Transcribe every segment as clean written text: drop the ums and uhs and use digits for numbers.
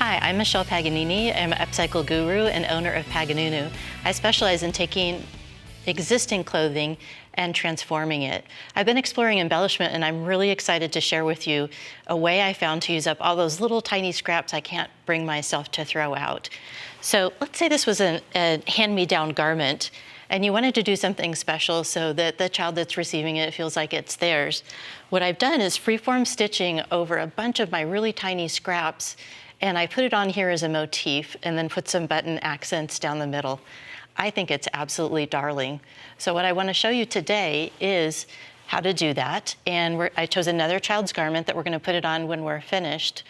Hi, I'm Michelle Paganini. I'm an upcycle guru and owner of Paganunu. I specialize in taking existing clothing and transforming it. I've been exploring embellishment, and I'm really excited to share with you a way I found to use up all those little tiny scraps I can't bring myself to throw out. So let's say this was a hand-me-down garment, and you wanted to do something special so that the child that's receiving it feels like it's theirs. What I've done is freeform stitching over a bunch of my really tiny scraps, and I put it on here as a motif and then put some button accents down the middle. I think it's absolutely darling. So what I want to show you today is how to do that. And I chose another child's garment that we're going to put it on when we're finished,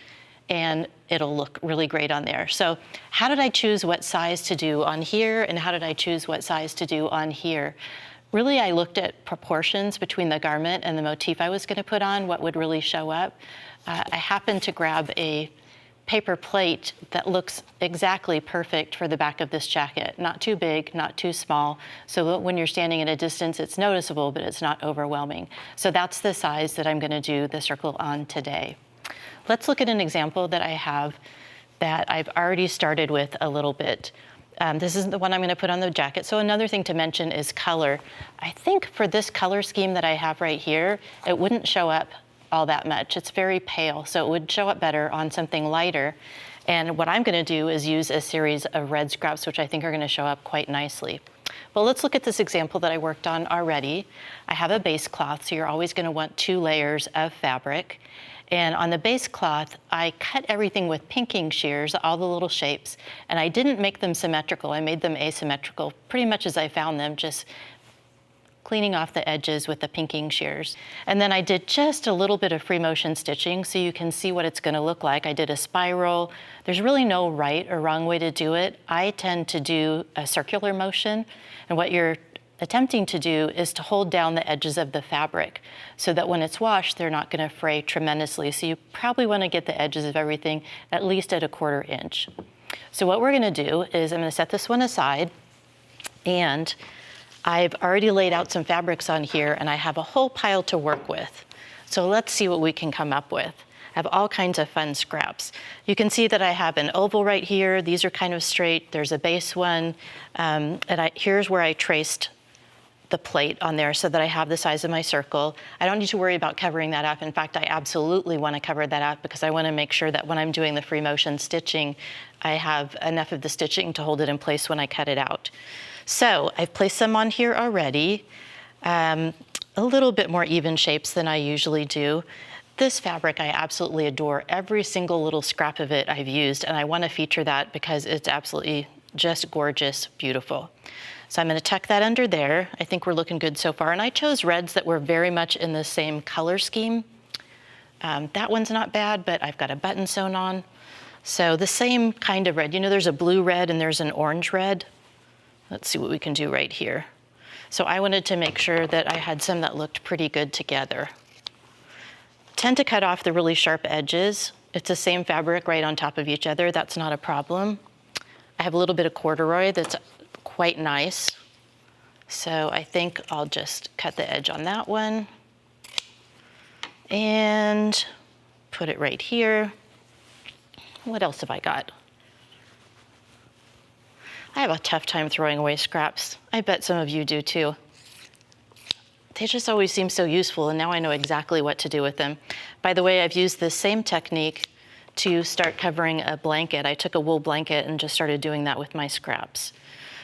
and it'll look really great on there. So how did I choose what size to do on here, and how did I choose what size to do on here? Really, I looked at proportions between the garment and the motif I was going to put on, what would really show up. I happened to grab a paper plate that looks exactly perfect for the back of this jacket. Not too big, not too small, so when you're standing at a distance, it's noticeable, but it's not overwhelming. So that's the size that I'm going to do the circle on today. Let's look at an example that I have that I've already started with a little bit. This isn't the one I'm going to put on the jacket. So another thing to mention is color. I think for this color scheme that I have right here, it wouldn't show up all that much. It's very pale, so it would show up better on something lighter. And what I'm going to do is use a series of red scraps, which I think are going to show up quite nicely. Well, let's look at this example that I worked on already. I have a base cloth, so you're always going to want 2 layers of fabric. And on the base cloth, I cut everything with pinking shears, all the little shapes, and I didn't make them symmetrical. I made them asymmetrical, pretty much as I found them, just cleaning off the edges with the pinking shears. And then I did just a little bit of free motion stitching so you can see what it's going to look like. I did a spiral. There's really no right or wrong way to do it. I tend to do a circular motion, and what you're attempting to do is to hold down the edges of the fabric so that when it's washed, they're not going to fray tremendously. So you probably want to get the edges of everything at least at a 1/4 inch. So what we're going to do is I'm going to set this one aside, and I've already laid out some fabrics on here, and I have a whole pile to work with. So let's see what we can come up with. I have all kinds of fun scraps. You can see that I have an oval right here. These are kind of straight. There's a base one. Here's where I traced the plate on there so that I have the size of my circle. I don't need to worry about covering that up. In fact, I absolutely want to cover that up because I want to make sure that when I'm doing the free motion stitching, I have enough of the stitching to hold it in place when I cut it out. So I've placed some on here already, a little bit more even shapes than I usually do. This fabric I absolutely adore. Every single little scrap of it I've used, and I want to feature that because it's absolutely just gorgeous, beautiful. So I'm going to tuck that under there. I think we're looking good so far. And I chose reds that were very much in the same color scheme. That one's not bad, but I've got a button sewn on. So the same kind of red. You know, there's a blue red and there's an orange red. Let's see what we can do right here. So I wanted to make sure that I had some that looked pretty good together. Tend to cut off the really sharp edges. It's the same fabric right on top of each other. That's not a problem. I have a little bit of corduroy that's quite nice. So I think I'll just cut the edge on that one and put it right here. What else have I got? I have a tough time throwing away scraps. I bet some of you do too. They just always seem so useful, and now I know exactly what to do with them. By the way, I've used this same technique to start covering a blanket. I took a wool blanket and just started doing that with my scraps.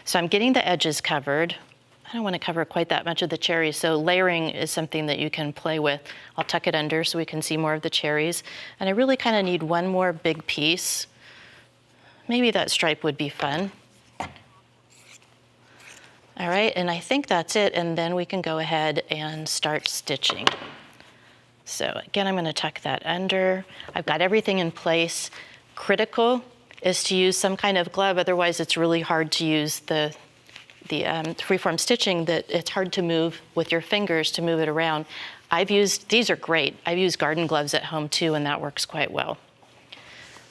So I'm getting the edges covered. I don't want to cover quite that much of the cherries, so layering is something that you can play with. I'll tuck it under so we can see more of the cherries. And I really kind of need one more big piece. Maybe that stripe would be fun. All right, and I think that's it, and then we can go ahead and start stitching. So again, I'm going to tuck that under. I've got everything in place. Critical is to use some kind of glove, otherwise it's really hard to use the freeform stitching, that it's hard to move with your fingers to move it around. These are great. I've used garden gloves at home too, and that works quite well.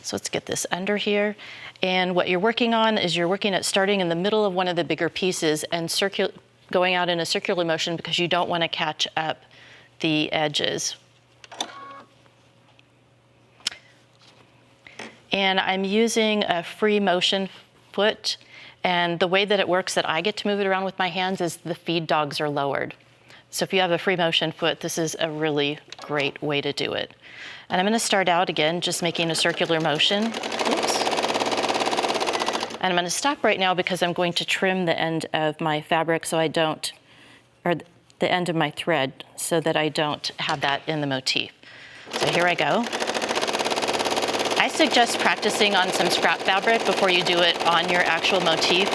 So let's get this under here. And what you're working on is you're working at starting in the middle of one of the bigger pieces and going out in a circular motion because you don't want to catch up the edges. And I'm using a free motion foot. And the way that it works that I get to move it around with my hands is the feed dogs are lowered. So if you have a free motion foot, this is a really great way to do it. And I'm going to start out again just making a circular motion. Oops. And I'm going to stop right now because I'm going to trim the end of my fabric so I don't, or the end of my thread so that I don't have that in the motif. So here I go. I suggest practicing on some scrap fabric before you do it on your actual motif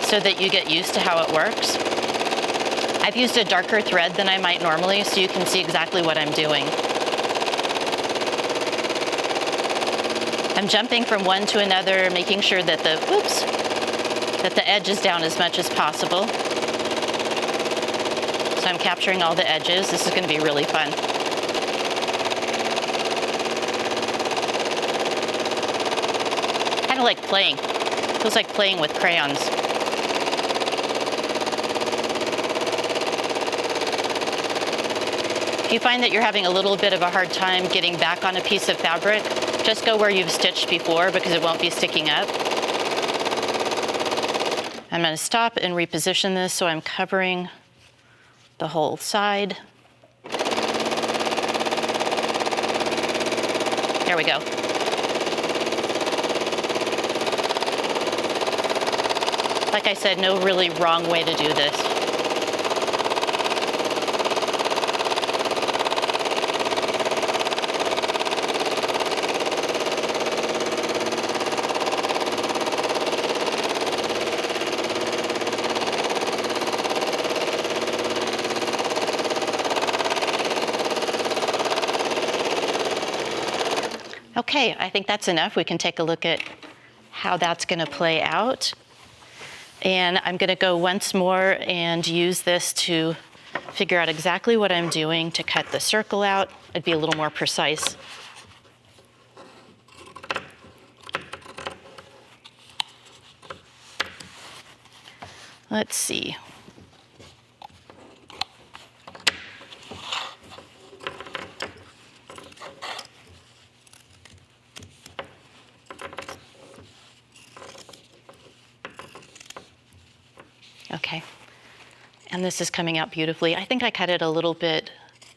so that you get used to how it works. I've used a darker thread than I might normally so you can see exactly what I'm doing. I'm jumping from one to another, making sure that the edge is down as much as possible. So I'm capturing all the edges. This is going to be really fun. Kind of like playing. Feels like playing with crayons. If you find that you're having a little bit of a hard time getting back on a piece of fabric, just go where you've stitched before because it won't be sticking up. I'm going to stop and reposition this so I'm covering the whole side. There we go. Like I said, no really wrong way to do this. Okay, I think that's enough. We can take a look at how that's going to play out. And I'm going to go once more and use this to figure out exactly what I'm doing to cut the circle out. I'd be a little more precise. Let's see. Okay, and this is coming out beautifully. I think I cut it a little bit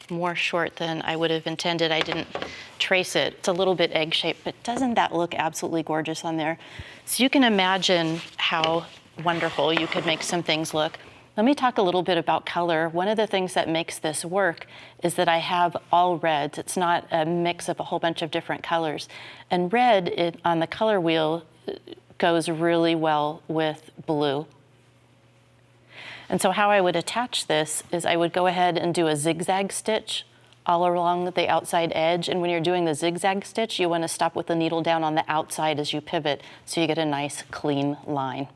more short than I would have intended. I didn't trace it. It's a little bit egg-shaped, but doesn't that look absolutely gorgeous on there? So you can imagine how wonderful you could make some things look. Let me talk a little bit about color. One of the things that makes this work is that I have all reds. It's not a mix of a whole bunch of different colors. And red on the color wheel goes really well with blue. And so how I would attach this is I would go ahead and do a zigzag stitch all along the outside edge. And when you're doing the zigzag stitch, you want to stop with the needle down on the outside as you pivot so you get a nice clean line.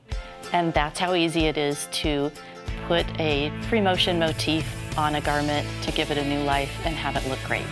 And that's how easy it is to put a free motion motif on a garment to give it a new life and have it look great.